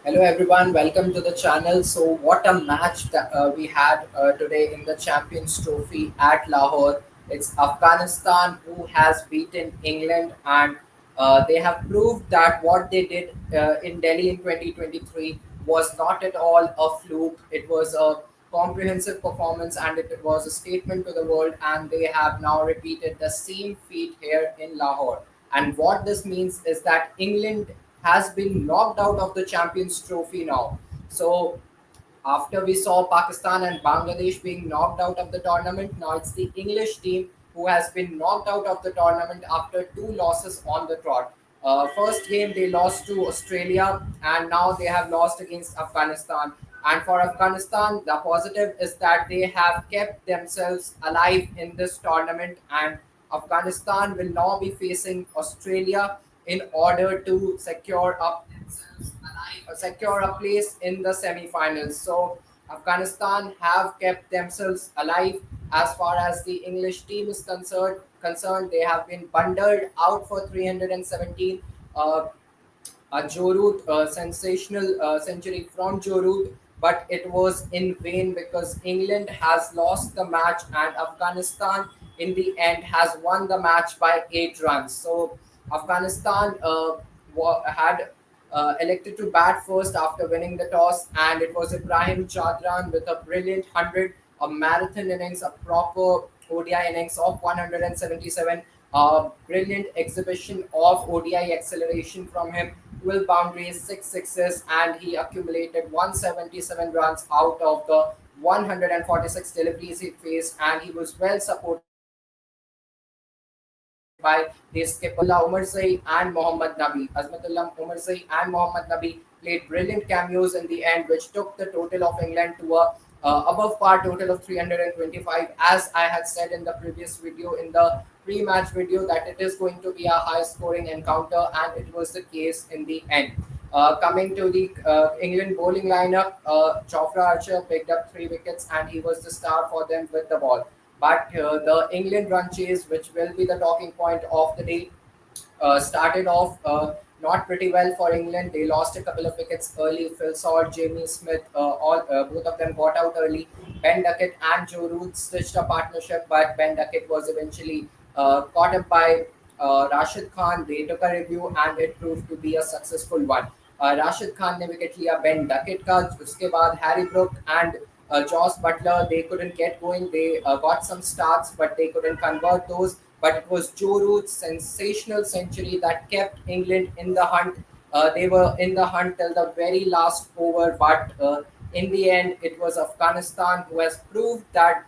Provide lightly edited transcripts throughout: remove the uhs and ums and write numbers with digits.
Hello everyone, welcome to the channel. So, what a match that we had today in the Champions Trophy at Lahore. It's Afghanistan who has beaten England, and they have proved that what they did in Delhi in 2023 was not at all a fluke. It was a comprehensive performance, and it was a statement to the world. And they have now repeated the same feat here in Lahore. And what this means is that England has been knocked out of the Champions Trophy now. So after we saw Pakistan and Bangladesh being knocked out of the tournament, now it's the English team who has been knocked out of the tournament after two losses on the trot. First game they lost to Australia, and now they have lost against Afghanistan. And for Afghanistan, the positive is that they have kept themselves alive in this tournament, and Afghanistan will now be facing Australia in order to secure a place in the semi-finals. So Afghanistan have kept themselves alive as far as the English team is concerned. They have been bundled out for 317. A Joe Root sensational century from Joe Root, but it was in vain because England has lost the match and Afghanistan in the end has won the match by 8 runs. So Afghanistan had elected to bat first after winning the toss, and it was Ibrahim Chadran with a brilliant 100, a marathon innings, a proper ODI innings of 177. A brilliant exhibition of ODI acceleration from him, 12 boundaries, 6 sixes, and he accumulated 177 runs out of the 146 deliveries he faced, and he was well supported by the skipper Umar Zai and Mohammad Nabi. Azmatullah Umar Zai and Mohammad Nabi played brilliant cameos in the end, which took the total of England to a above par total of 325. As I had said in the previous video, in the pre-match video, that it is going to be a high-scoring encounter, and it was the case in the end. Coming to the England bowling lineup, Jofra Archer picked up 3 wickets, and he was the star for them with the ball. But the England run chase, which will be the talking point of the day, started off not pretty well for England. They lost a couple of wickets early. Phil Salt, Jamie Smith, all both of them got out early. Ben Duckett and Joe Root stitched a partnership, but Ben Duckett was eventually caught up by Rashid Khan. They took a review, and it proved to be a successful one. Rashid Khan ने wicket लिया Ben Duckett का उसके बाद Harry Brook and Joss Butler, they couldn't get going. They got some starts, but they couldn't convert those. But it was Joe Root's sensational century that kept England in the hunt. They were in the hunt till the very last over, but in the end, it was Afghanistan who has proved that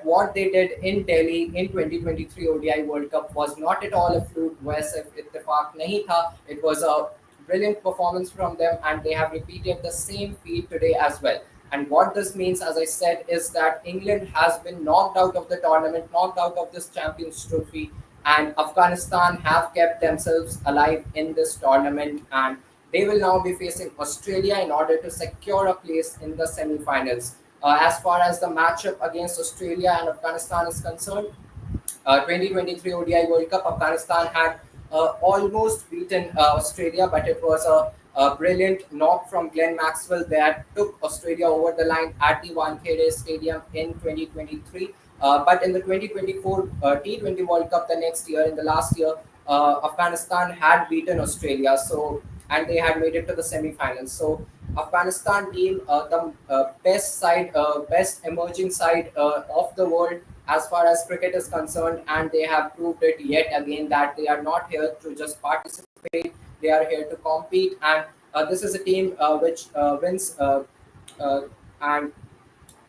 what they did in Delhi in 2023 ODI World Cup was not at all a fluke. वैसे इत्तेफाक नहीं था. It was a brilliant performance from them, and they have repeated the same feat today as well. And what this means, as I said, is that England has been knocked out of the tournament, knocked out of this Champions Trophy, and Afghanistan have kept themselves alive in this tournament. And they will now be facing Australia in order to secure a place in the semi-finals. As far as the matchup against Australia and Afghanistan is concerned, 2023 ODI World Cup, Afghanistan had almost beaten Australia, but it was a brilliant knock from Glenn Maxwell that took Australia over the line at the Wankhede Stadium in 2023. But in the 2024 T20 World Cup the next year, in the last year, Afghanistan had beaten Australia, and they had made it to the semi-finals. So Afghanistan team, the best emerging side of the world as far as cricket is concerned, and they have proved it yet again that they are not here to just participate; they are here to compete. And this is a team which wins, uh, and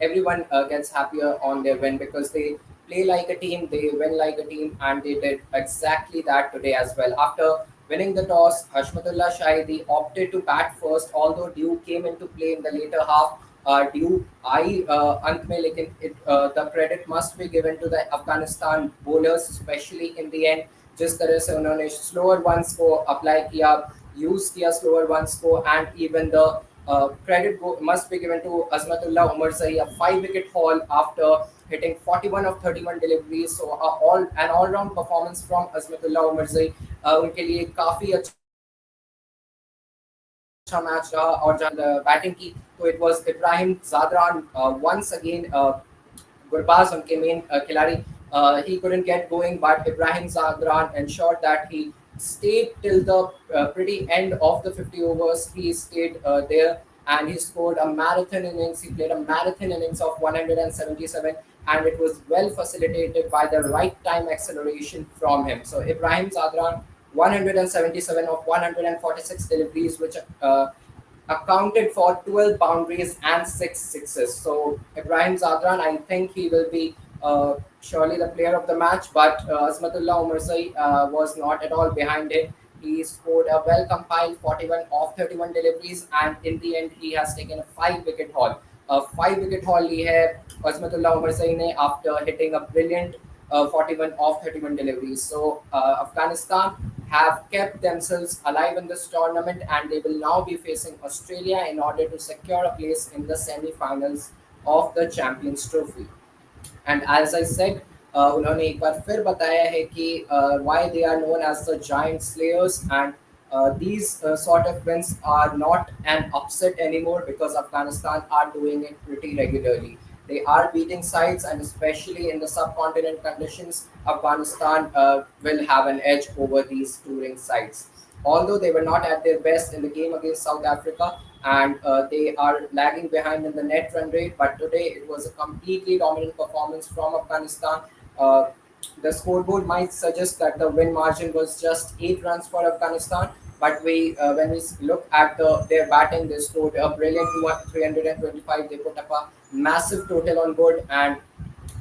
everyone gets happier on their win because they play like a team, they win like a team, and they did exactly that today as well. After winning the toss, Hashmatullah Shahidi opted to bat first, although Dew came into play in the later half. Dew, अंत में लेकिन the credit must be given to the Afghanistan bowlers, especially in the end. जिस तरह से उन्होंने slower ones को apply किया, use किया slower ones को, and even the must be given to Azmatullah Umar Zai, a 5 wicket haul after hitting 41 of 31 deliveries. So an all round performance from Azmatullah Umar Zai उनके लिए काफी अच्छा अच्छा match रहा और जहाँ बैटिंग की तो it was Ibrahim Zadran once again Gurbaz उनके मेन खिलाड़ी he couldn't get going but Ibrahim Zagran ensured that he stayed till the pretty end of the 50 overs. He stayed there and he scored a marathon innings. He played a marathon innings of 177 and it was well facilitated by the right time acceleration from him. So Ibrahim Zagran 177 of 146 deliveries which accounted for 12 boundaries and 6 sixes. So Ibrahim Zadran, I think he will be surely the player of the match, but Azmatullah Umarsai was not at all behind it. He scored a well compiled 41 of 31 deliveries, and in the end, he has taken a 5 wicket haul. A 5 wicket haul ली है Azmatullah Umarsai ने after hitting a brilliant 41 of 31 deliveries. So Afghanistan have kept themselves alive in this tournament and they will now be facing Australia in order to secure a place in the semi-finals of the Champions Trophy. And as I said उन्होंने एक बार फिर बताया है कि why they are known as the giant slayers and these sort of wins are not an upset anymore because Afghanistan are doing it pretty regularly. They are beating sides and especially in the subcontinent conditions Afghanistan will have an edge over these touring sides. Although they were not at their best in the game against South Africa and they are lagging behind in the net run rate, but today it was a completely dominant performance from Afghanistan. Uh, the scoreboard might suggest that the win margin was just 8 runs for Afghanistan, but when we look at their batting, they scored a brilliant 325. They put up a massive total on board, and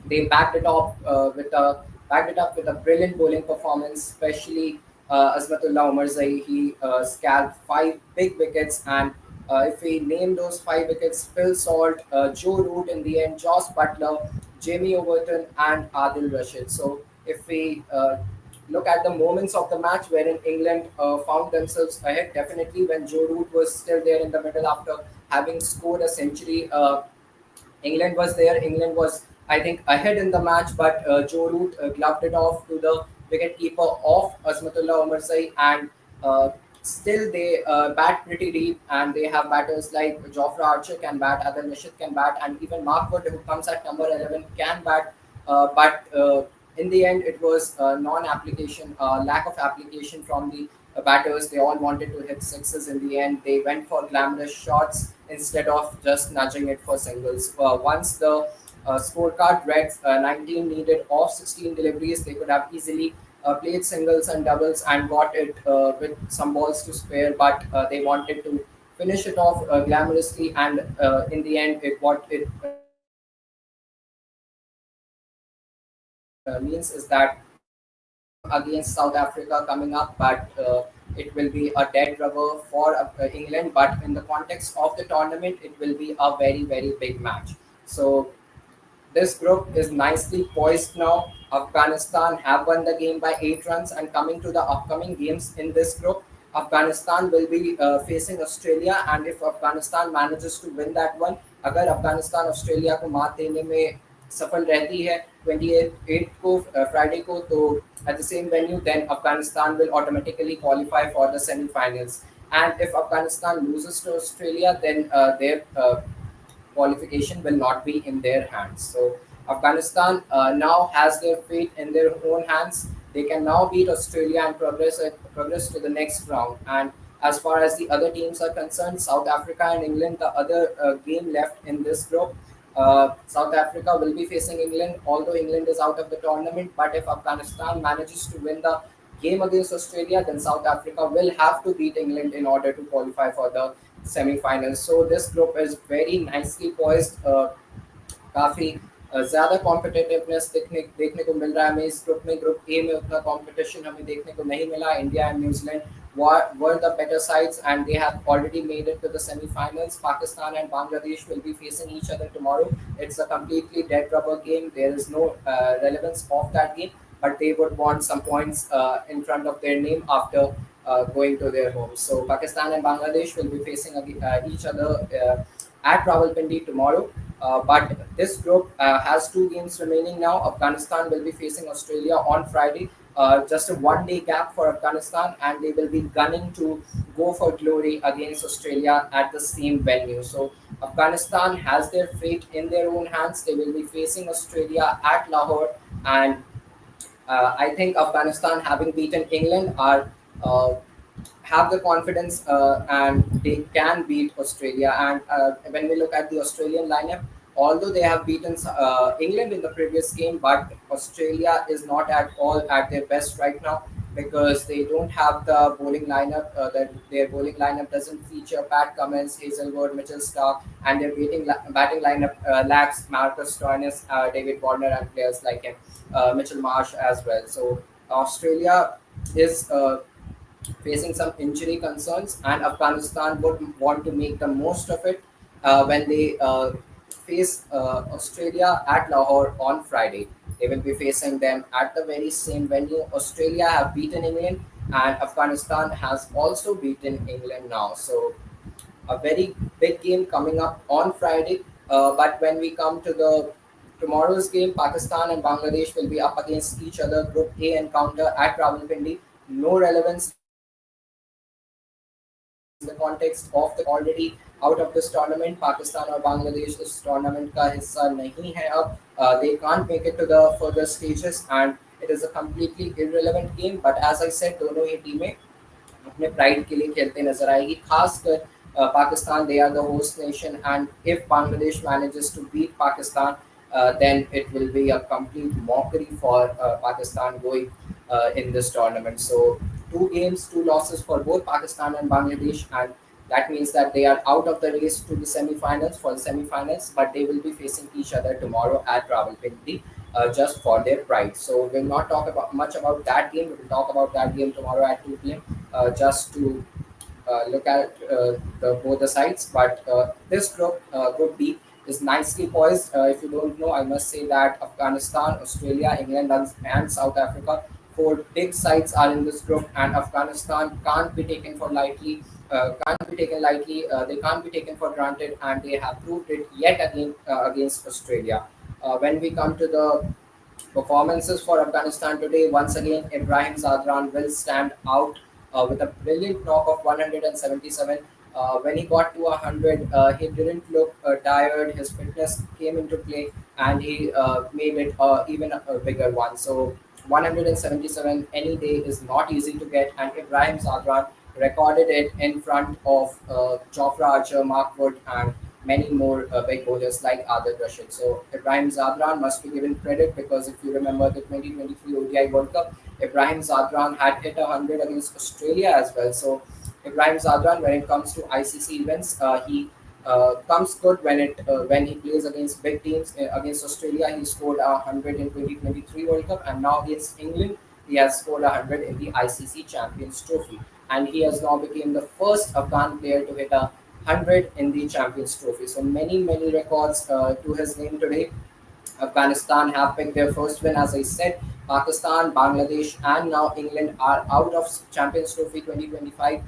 they backed it up with a brilliant bowling performance, especially Azmatullah Umarzai. He scalped 5 big wickets, and if we name those 5 wickets, Phil Salt, Joe Root in the end, Joss Butler, Jamie Overton, and Adil Rashid. So if we look at the moments of the match wherein England found themselves ahead, definitely when Joe Root was still there in the middle after having scored a century. England was there. England was, I think, ahead in the match, but Joe Root gloved it off to the wicketkeeper of Azmatullah Omarsai, and still they bat pretty deep, and they have batters like Jofra Archer can bat, Adil Rashid can bat, and even Mark Wood, who comes at number 11, can bat. But in the end, it was non-application, lack of application from the batters. They all wanted to hit sixes in the end. They went for glamorous shots instead of just nudging it for singles. Once the scorecard read 19 needed of 16 deliveries, they could have easily played singles and doubles and got it with some balls to spare, but they wanted to finish it off glamorously, and in the end, it means is that against South Africa coming up, but it will be a dead rubber for England. But in the context of the tournament, it will be a very, very big match. So this group is nicely poised now. Afghanistan have won the game by 8 runs, and coming to the upcoming games in this group, Afghanistan will be facing Australia, and if Afghanistan manages to win that one, अगर Afghanistan Australia को मात देने में सफल रहती है 28 को Friday को तो at the same venue, then Afghanistan will automatically qualify for the semi-finals. And if Afghanistan loses to Australia, then their qualification will not be in their hands. So Afghanistan now has their fate in their own hands. They can now beat Australia and progress to the next round. And as far as the other teams are concerned, South Africa and England, the other game left in this group. South Africa will be facing England, although England is out of the tournament. But if Afghanistan manages to win the game against Australia, then South Africa will have to beat England in order to qualify for the semi-finals. So this group is very nicely poised. काफ़ी ज़्यादा competitiveness देखने को मिल रहा है हमें इस group में. Group A में उतना कंपटीशन हमें देखने को नहीं मिला. India and New Zealand were the better sides and they have already made it to the semi-finals. Pakistan and Bangladesh will be facing each other tomorrow. It's a completely dead rubber game. There is no relevance of that game, but they would want some points in front of their name after going to their homes. So Pakistan and Bangladesh will be facing each other at Rawalpindi tomorrow. But this group has 2 games remaining now. Afghanistan will be facing Australia on Friday. just a 1 day gap for Afghanistan, and they will be gunning to go for glory against Australia at the same venue. So Afghanistan has their fate in their own hands. They will be facing Australia at Lahore, and I think Afghanistan, having beaten England, are uh, have the confidence and they can beat Australia. And when we look at the Australian lineup, although they have beaten England in the previous game, but Australia is not at all at their best right now because they don't have the bowling lineup. Their bowling lineup doesn't feature Pat Cummins, Hazelwood, Mitchell Stark, and their batting lineup lacks Marcus Stoinis, David Warner, and players like him, Mitchell Marsh as well. So Australia is facing some injury concerns, and Afghanistan would want to make the most of it when they face Australia at Lahore on Friday. They will be facing them at the very same venue. Australia have beaten England, and Afghanistan has also beaten England now. So a very big game coming up on Friday. But when we come to the tomorrow's game, Pakistan and Bangladesh will be up against each other. Group A encounter at Rawalpindi. No relevance in the context of the already out of this tournament. Pakistan or Bangladesh इस tournament का हिस्सा नहीं है अब. They can't make it to the further stages, and it is a completely irrelevant game. But as I said, दोनों ही टीमें अपने pride के लिए खेलते नजर आएगी, खासकर Pakistan. They are the host nation, and if Bangladesh manages to beat Pakistan, then it will be a complete mockery for Pakistan going in this tournament. So two games, two losses for both Pakistan and Bangladesh, and that means that they are out of the race to the semi-finals for the semi-finals, but they will be facing each other tomorrow at Rawalpindi, just for their pride. So we'll not talk about much about that game. We will talk about that game tomorrow at 2 p.m. Just to look at both the sides. But this group, Group B, is nicely poised. If you don't know, I must say that Afghanistan, Australia, England, and South Africa, four big sides are in this group, and Afghanistan can't be taken for lightly. Can't be taken lightly. They can't be taken for granted, and they have proved it yet again against Australia. When we come to the performances for Afghanistan today, once again, Ibrahim Zadran will stand out with a brilliant knock of 177. When he got to 100, he didn't look tired. His fitness came into play, and he made it even a bigger one. So 177 any day is not easy to get, and Ibrahim Zadran recorded it in front of Jofra Archer, Mark Wood, and many more big bowlers like Adil Rashid. So Ibrahim Zadran must be given credit because if you remember the 2023 ODI World Cup, Ibrahim Zadran had hit 100 against Australia as well. So Ibrahim Zadran, when it comes to ICC events, he comes good when he plays against big teams. Against Australia, he scored 100 in 2023 World Cup, and now against England, he has scored 100 in the ICC Champions Trophy, and he has now become the first Afghan player to hit 100 in the Champions Trophy. So many records to his name today. Afghanistan have picked their first win, as I said. Pakistan, Bangladesh, and now England are out of Champions Trophy 2025.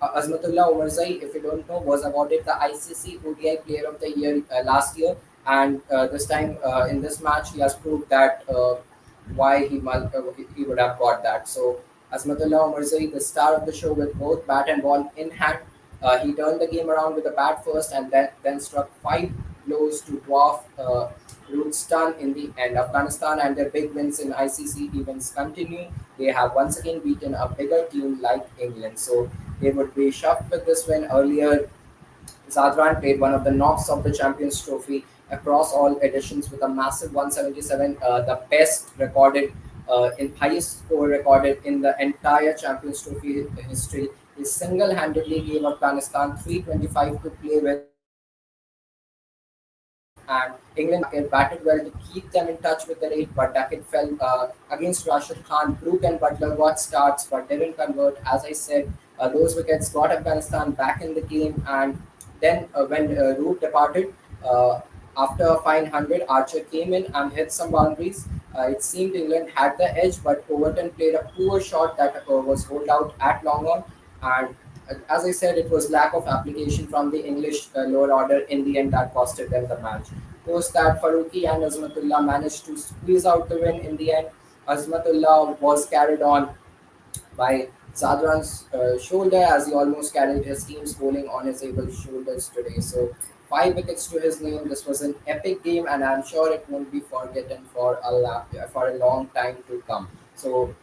Azmatullah Omarzai, if you don't know, was awarded the ICC ODI Player of the Year last year, and this time in this match, he has proved that why he would have got that. So Azmatullah Omarzai, the star of the show, with both bat and ball in hand, he turned the game around with the bat first, and then struck five blows to dwarf Rootstan in the end. Afghanistan and their big wins in ICC events continue. They have once again beaten a bigger team like England. So they would be shocked with this win. Earlier, Zadran played one of the knocks of the Champions Trophy across all editions with a massive 177, the best recorded, in highest score recorded in the entire Champions Trophy history. He single-handedly gave Afghanistan 325 to play with, and England batted well to keep them in touch with the rate, but Duckett fell against Rashid Khan. Brook and Butler got starts but didn't convert. As I said, those wickets got Afghanistan back in the game, and then when Root departed, after a fine 100, Archer came in and hit some boundaries. It seemed England had the edge, but Overton played a poor shot that was holed out at long on, and as I said, it was lack of application from the English lower order in the end that costed them the match. Post that, Faruqi and Azmatullah managed to squeeze out the win in the end. Azmatullah was carried on by Zadran's shoulder as he almost carried his team's bowling on his able shoulders today. So 5 wickets to his name. This was an epic game, and I'm sure it won't be forgotten for for a long time to come. So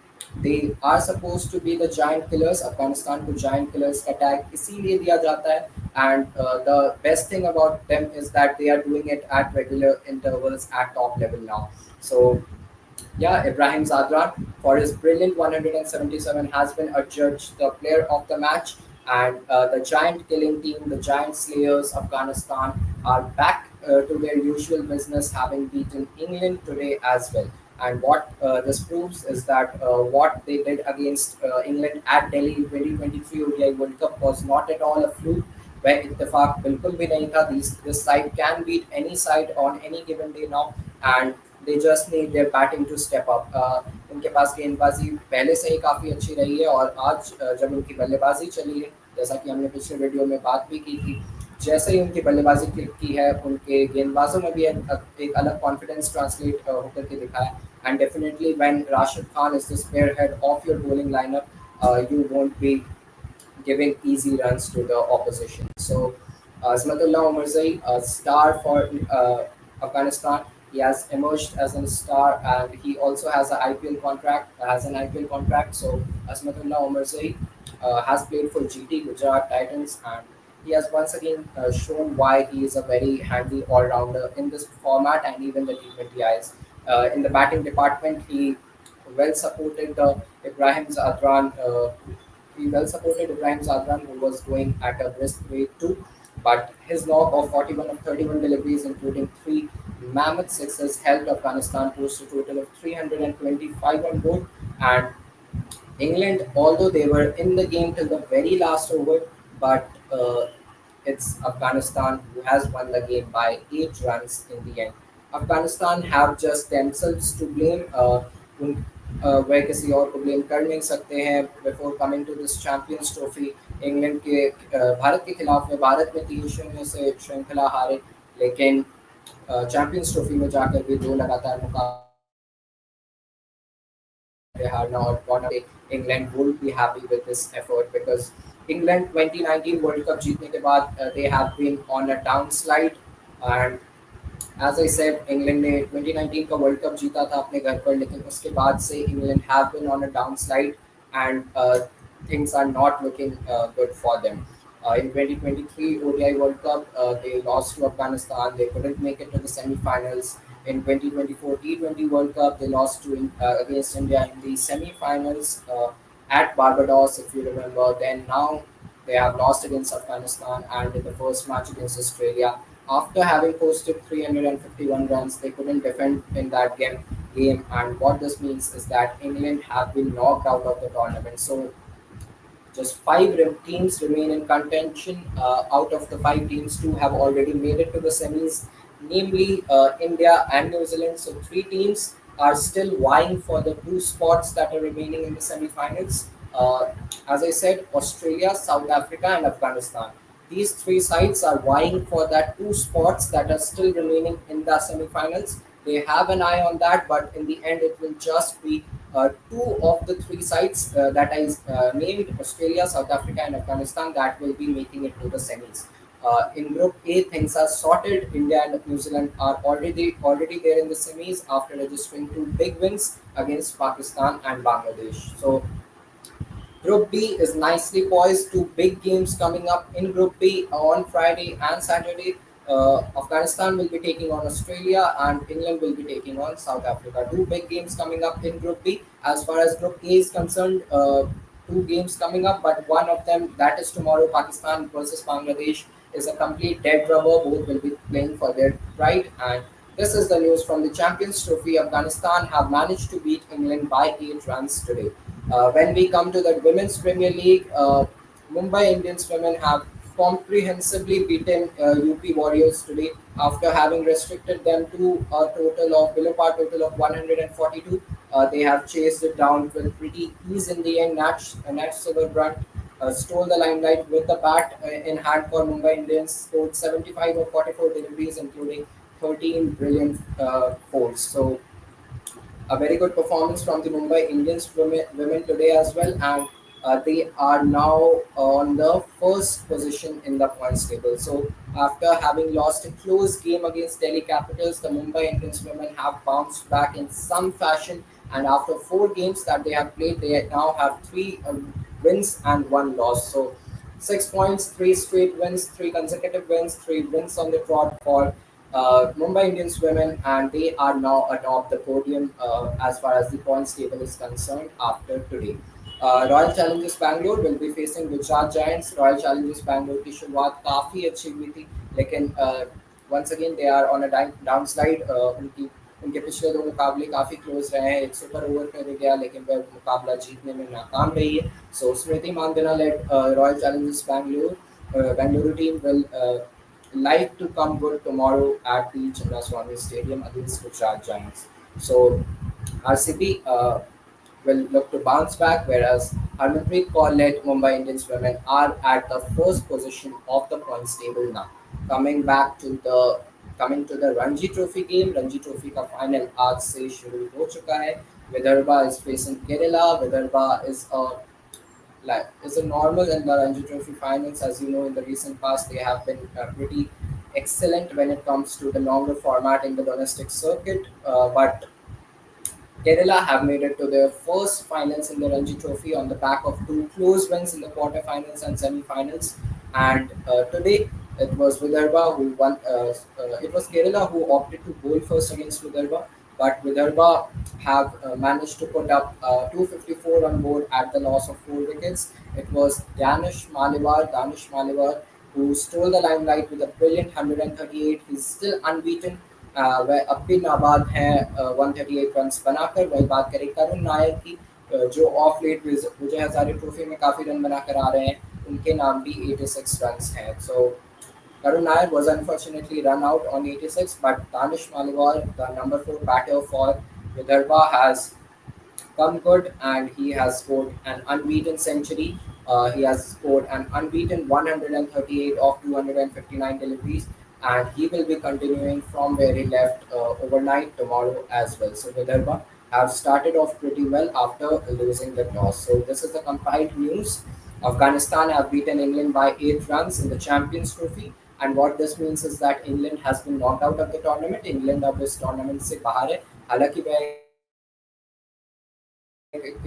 they are supposed to be the giant killers. Afghanistan को giant killers का tag इसीलिए दिया जाता है. And the best thing about them is that they are doing it at regular intervals at top level now. So yeah, Ibrahim Zadran, for his brilliant 177, has been adjudged the player of the match. And the giant killing team, the giant slayers, Afghanistan, are back to their usual business, having beaten England today as well. And what this proves is that what they did against England at Delhi 2023 ODI World Cup was not at all a fluke. वह इत्तेफाक बिल्कुल भी नहीं था. This side can beat any side on any given day now, and they just need their batting to step up. उनके पास गेंदबाजी पहले से ही काफ़ी अच्छी रही है, और आज जब उनकी बल्लेबाजी चली है, जैसा कि हमने पिछले वीडियो में बात भी की थी, जैसे ही उनकी बल्लेबाजी क्लिक की है, उनके गेंदबाजों में भी एक अलग कॉन्फिडेंस ट्रांसलेट होकर के दिखा है. And definitely when Rashid Khan is the spearhead of your bowling lineup, you won't be giving easy runs to the opposition. So, Azmatullah Omarzai, a star for Afghanistan, he has emerged as a star, and he also has an IPL contract. Has an IPL contract. So, Azmatullah Omarzai has played for GT Gujarat Titans, and he has once again shown why he is a very handy all-rounder in this format and even the T20Is. In the batting department, well supported the Ibrahim Zadran. He well supported Ibrahim Zadran, who was going at a brisk rate too. But his knock of 41 of 31 deliveries, including three mammoth sixes, helped Afghanistan post a total of 325 on board. And England, although they were in the game till the very last over, but it's Afghanistan who has won the game by 8 runs in the end. Afghanistan have just themselves to blame. उन वह किसी और को blame कर नहीं सकते हैं. Before coming to this Champions Trophy, England के भारत के खिलाफ में भारत में 3-0 से श्रृंखला हारे, लेकिन चैंपियंस ट्रॉफी में जाकर भी दो लगातार मुकाबले हारना, और one day England would be happy with this effort, because England 2019 World Cup जीतने के बाद they have been on a down slide. And as I said, England ने 2019 का वर्ल्ड कप जीता था अपने घर पर, लेकिन उसके बाद से England have been on a down slide, and things are not looking good for them. In 2023 ODI World Cup, they lost to Afghanistan. They couldn't make it to the semi-finals. In 2024 T20 World Cup, they lost to against India in the semi-finals at Barbados, if you remember. Then now they have lost against Afghanistan, and in the first match against Australia, after having posted 351 runs, they couldn't defend in that game. And what this means is that England have been knocked out of the tournament. So just teams remain in contention. Out of the 5 teams, two have already made it to the semis, namely India and New Zealand. So 3 teams are still vying for the 2 spots that are remaining in the semi-finals. As I said, Australia, South Africa, and Afghanistan. These 3 sides are vying for that 2 spots that are still remaining in the semi-finals. They have an eye on that, but in the end, it will just be 2 of the 3 sides that I named, Australia, South Africa, and Afghanistan, that will be making it to the semis. In Group A, things are sorted. India and New Zealand are already there in the semis after registering 2 big wins against Pakistan and Bangladesh. So Group B is nicely poised. 2 big games coming up in Group B on Friday and Saturday. Afghanistan will be taking on Australia, and England will be taking on South Africa. 2 big games coming up in Group B. As far as Group A is concerned, 2 games coming up, but one of them, that is tomorrow, Pakistan versus Bangladesh, is a complete dead rubber. Both will be playing for their pride. And this is the news from the Champions Trophy. Afghanistan have managed to beat England by 8 runs today. When we come to the Women's Premier League, Mumbai Indians women have comprehensively beaten UP Warriors today after having restricted them to a total of below par total of 142. They have chased it down with pretty ease in the end. Nat Silverbrunt stole the limelight with the bat in hand for Mumbai Indians, scored 75 of 44 deliveries, including 13 brilliant fours. So a very good performance from the Mumbai Indians women today as well, and they are now on the first position in the points table. So after having lost a close game against Delhi Capitals, the Mumbai Indians women have bounced back in some fashion, and after 4 games that they have played, they now have three wins and one loss. So 6 points, three straight wins, three consecutive wins, three wins on the trot for Mumbai Indians women, and they are now atop the podium as far as the points table is concerned after today. Royal Challengers Bangalore will be facing Gujarat Giants. Royal Challengers Bangalore की शुरुआत काफ़ी अच्छी हुई थी, लेकिन once again they are on a down slide. उनकी उनके पिछले दो मुकाबले काफ़ी क्लोज रहे हैं. एक सुपर ओवर पे गया, लेकिन वह मुकाबला जीतने में नाकाम रही है. So Smriti Mandhana led Royal Challengers Bangalore Bengaluru team will like to come good tomorrow at the Chinnaswamy Stadium against Gujarat Giants. So RCB will look to bounce back, whereas Harmanpreet Kaur led Mumbai Indians women are at the first position of the points table now. Coming back to the coming to the Ranji Trophy game, Ranji Trophy का final आज से शुरू हो चुका है. Vidarbha is facing Kerala. Vidarbha is a normal in the Ranji Trophy finals. As you know, in the recent past, they have been pretty excellent when it comes to the longer format in the domestic circuit. But Kerala have made it to their first finals in the Ranji Trophy on the back of two close wins in the quarterfinals and semi-finals. And today it was Vidarbha who won. It was Kerala who opted to bowl first against Vidarbha, but Vidarbha have managed to put up 254 on board at the loss of 4 wickets. It was Danish Maliwar, who stole the limelight with a brilliant 138. He's still unbeaten, वह अब भी नाबाद हैं 138 runs बनाकर. वही बात करें करुण नायर की, जो of late Vijay Hazare Trophy में काफ़ी रन बनाकर आ रहे हैं. उनके नाम भी 86 रन्स हैं. सो Karun Nair was unfortunately run out on 86, but Danish Maliwal, the number 4 batter for Vidarbha, has come good, and he has scored an unbeaten century. He has scored an unbeaten 138 of 259 deliveries, and he will be continuing from where he left overnight tomorrow as well. So Vidarbha have started off pretty well after losing the toss. So this is the compiled news. Afghanistan have beaten England by 8 runs in the Champions Trophy. And what this means is that England has been knocked out of the tournament. England अब इस tournament से बाहर है. हालांकि वह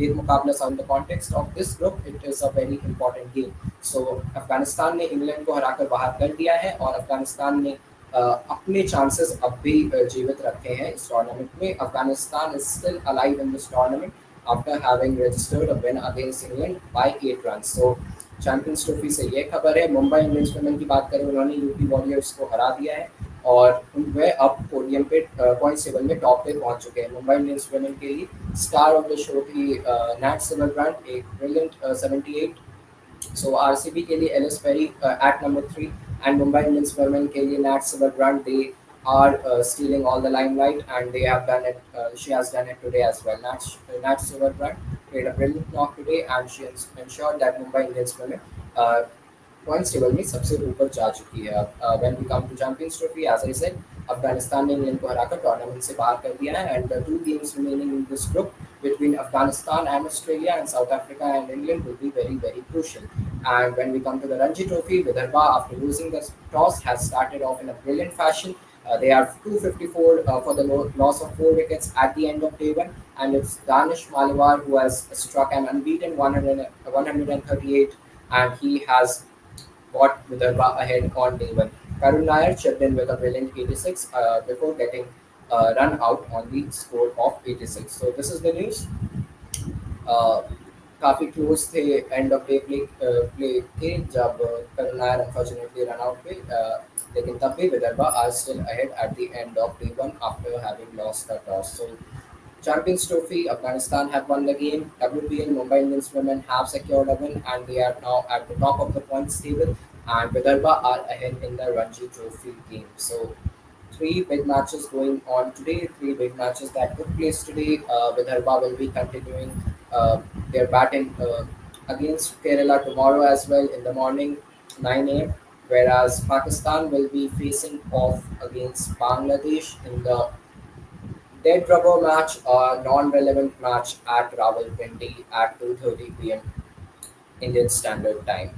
एक मुकाबला था. In the context of this group, it is a very important game. So Afghanistan ने इंग्लैंड को हराकर बाहर कर दिया है, और अफगानिस्तान ने अपने चांसेस अब भी जीवित रखे हैं इस टूर्नामेंट में. Afghanistan is still alive in this tournament after having registered a win against England by 8 runs. So champions trophy से ये खबर है. मुंबई इंडियंस वुमेन की बात करें, उन्होंने यूपी वॉरियर्स को हरा दिया है, और वह अब पोडियम पे पॉइंट्स टेबल में टॉप पे पहुंच चुके हैं. मुंबई इंडियंस वुमेन के लिए स्टार ऑफ द शो थी नैट सिमरन, एक ब्रिलियंट 78. So RCB के लिए Ellis Perry at number 3, and Mumbai Indians women के लिए Nat Silverbrand. They are stealing all the limelight, and they have done it. She has done it today as well. Nat Silverbrand played a brilliant knock today, and she has ensured that Mumbai Indians women points table में सबसे ऊपर जा चुकी है. When we come to Champions Trophy, as I said, Afghanistan ने England को हराकर tournament से बाहर कर दिया है. And the 2 games remaining in this group between Afghanistan and Australia and South Africa and England will be very, very crucial. And when we come to the Ranji Trophy, Vidarbha, after losing the toss, has started off in a brilliant fashion. They are 254 for the loss of 4 wickets at the end of day one, and it's Danish Maliwar who has struck an unbeaten 138, and he has got Vidarbha ahead on day one. Karun Nair chipped in with a brilliant 86 before getting run out on the score of 86. So this is the news. Uh, काफ़ी close थे end of day play के, जब Karun Nair unfortunately run out पे, लेकिन तब भी Vidarbha are still ahead at the end of day one after having lost the toss. So Champions Trophy, Afghanistan have won the game. WPL, Mumbai Indians women have secured a win, and they are now at the top of the points table. And Vidarbha are ahead in the Ranji Trophy game. So 3 big matches going on today. 3 big matches that took place today. Vidarbha will be continuing their batting against Kerala tomorrow as well in the morning, 9 a.m. Whereas Pakistan will be facing off against Bangladesh in the Dead rubber match, a non-relevant match at Rawalpindi at 2:30 p.m. Indian Standard Time.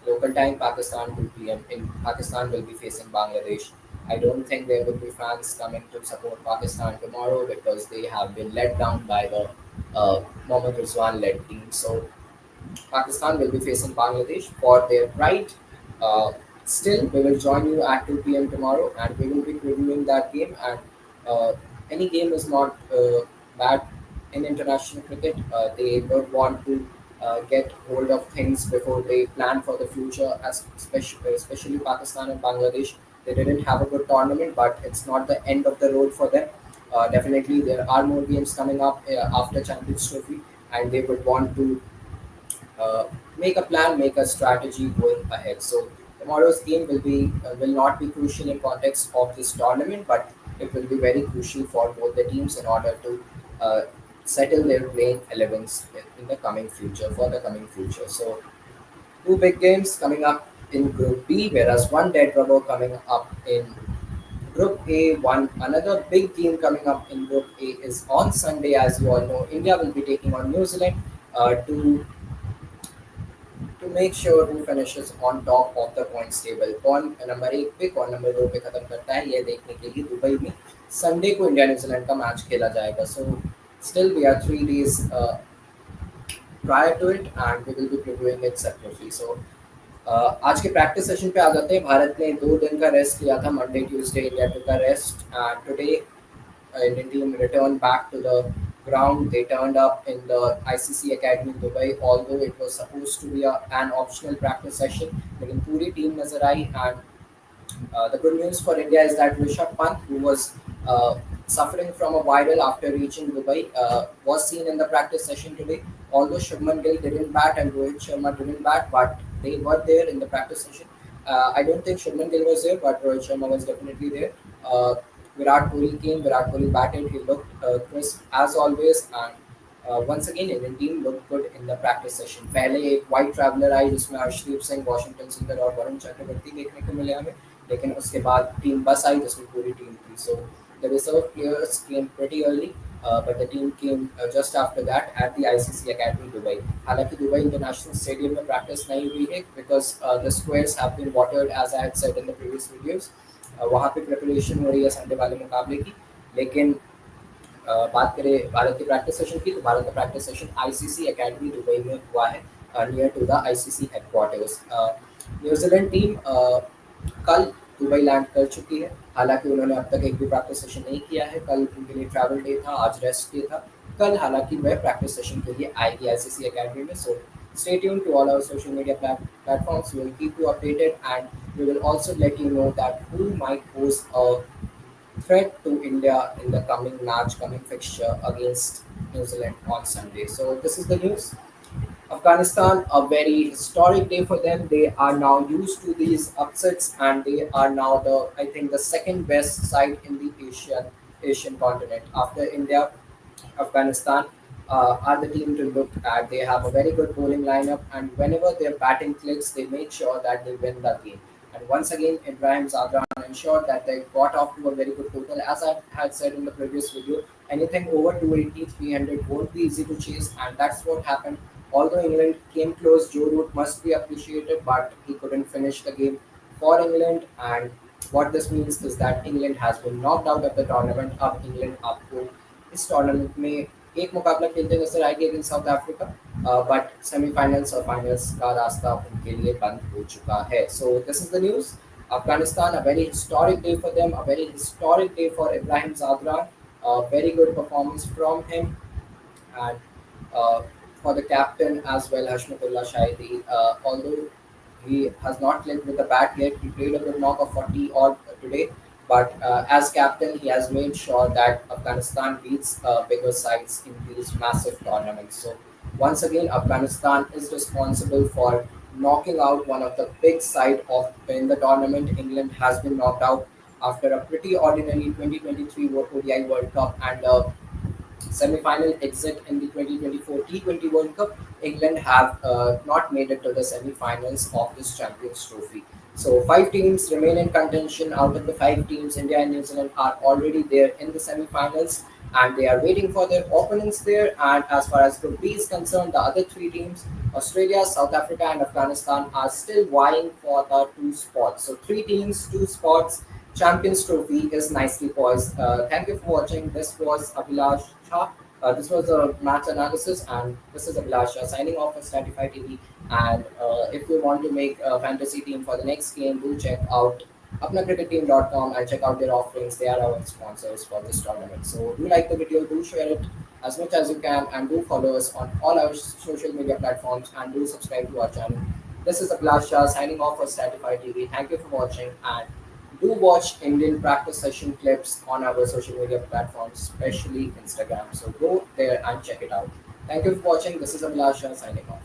Local time, Pakistan 2 p.m. in Pakistan will be facing Bangladesh. I don't think there will be fans coming to support Pakistan tomorrow because they have been let down by the Mohammad Rizwan led team. So Pakistan will be facing Bangladesh for their pride. Uh, Still, we will join you at 2 p.m. tomorrow and we will be reviewing that game. And uh, any game is not bad in international cricket. They don't want to get hold of things before they plan for the future, especially Pakistan and Bangladesh. They didn't have a good tournament, but it's not the end of the road for them. Definitely, there are more games coming up after Champions Trophy, and they would want to uh, make a plan, make a strategy going ahead. So tomorrow's game will not be crucial in context of this tournament, but it will be very crucial for both the teams in order to uh, settle their playing 11s in the coming future for the coming future. So two big games coming up in Group B, whereas one dead rubber coming up in Group A. One another big game coming up in Group A is on Sunday, as you all know. India will be taking on New Zealand to make sure who finishes on top of the points table. कौन number एक पे कौन number दो पे खत्म करता है ये देखने के लिए दुबई में संडे को इंडिया न्यूजीलैंड का मैच खेला जाएगा. सो still we are 3 days prior to it and we will be previewing it separately. So आज के प्रैक्टिस सेशन पे आ जाते हैं. भारत ने 2 दिन का रेस्ट लिया था. मंडे ट्यूसडे इंडिया टू का rest and today Indian team returned back to the ground. They turned up in the ICC Academy in Dubai, although it was supposed to be an optional practice session. लेकिन पूरी team नजर आई and the good news for India is that Rishabh Pant, who was suffering from a viral after reaching Dubai, was seen in the practice session today. Although Shubman Gill didn't bat and Rohit Sharma didn't bat, but they were there in the practice session. I don't think Shubman Gill was there, but Rohit Sharma was definitely there. Uh, Virat Kohli came, Virat Kohli batted, he looked crisp as always, and once again Indian team looked good in the practice session. पहले एक white traveler आई जिसमें Harshdeep Singh, Washington सुंदर और वरुण चक्रवर्ती देखने को मिले हमें, लेकिन उसके बाद टीम बस आई जिसमें पूरी टीम थी. सो the reserve players came pretty early, but the team came just after that at the ICC Academy Dubai. हालांकि दुबई इंटरनेशनल स्टेडियम में प्रैक्टिस नहीं हुई है because the squares have been watered as I had said in the previous videos. वहाँ पे preparation हो रही है संडे वाले मुकाबले की. लेकिन बात करें भारत के प्रैक्टिस सेशन की तो भारत का practice session ICC academy Dubai में हुआ है near to the ICC headquarters. New Zealand team कल दुबई लैंड कर चुकी है. हालांकि उन्होंने अब तक एक भी प्रैक्टिस सेशन नहीं किया है. कल उनके लिए ट्रैवल डे था, आज रेस्ट डे था. कल हालांकि वह प्रैक्टिस सेशन के लिए आएगी आईसीसी एकेडमी में. सो stay tuned to all our social media platforms. We will keep you updated and we will also let you know that who might pose a threat to India in the coming match, coming fixture against New Zealand on Sunday. So this is the news. Afghanistan, a very historic day for them. They are now used to these upsets, and they are now the I think the second best side in the Asian continent after India. Afghanistan are the team to look at. They have a very good bowling lineup, and whenever their batting clicks, they make sure that they win the game. And once again, Ibrahim Zadran ensured that they got off to a very good total. As I had said in the previous video, anything over 280, 300 won't be easy to chase, and that's what happened. Although England came close, Joe Root must be appreciated, but he couldn't finish the game for England. And what this means is that England has been knocked out of the tournament. अब England आपको इस tournament में एक मुकाबला खेलते नजर आएगी against south Africa, but semifinals और फाइनल्स का रास्ता उनके लिए बंद हो चुका है. So this is the news. Afghanistan, a very historic day for them, a very historic day for Ibrahim Zadran. A very good performance from him, and uh, for the captain as well, Hashmatullah Shahidi. Although he has not clicked with the bat yet, he played a good knock of 40 odd today. But as captain, he has made sure that Afghanistan beats bigger sides in these massive tournaments. So once again, Afghanistan is responsible for knocking out one of the big side of in the tournament. England has been knocked out after a pretty ordinary 2023 ODI World Cup and semi-final exit in the 2024 T20 World Cup. England have not made it to the semi-finals of this Champions Trophy. So 5 teams remain in contention. Out of the 5 teams, India and New Zealand are already there in the semi-finals, and they are waiting for their opponents there. And as far as Group B is concerned, the other three teams, Australia, South Africa, and Afghanistan, are still vying for the two spots. So three teams, two spots. Champions Trophy is nicely poised. Thank you for watching. This was Abhilash Shah. This was a match analysis, and this is Abhilash Shah signing off for Statify TV. And if you want to make a fantasy team for the next game, do check out apnacricketteam.com and check out their offerings. They are our sponsors for this tournament. So do like the video, do share it as much as you can, and do follow us on all our social media platforms, and do subscribe to our channel. This is Abhilash Shah signing off for Statify TV. Thank you for watching, and do watch Indian practice session clips on our social media platforms, especially Instagram. So go there and check it out. Thank you for watching. This is Abhilash Shah signing off.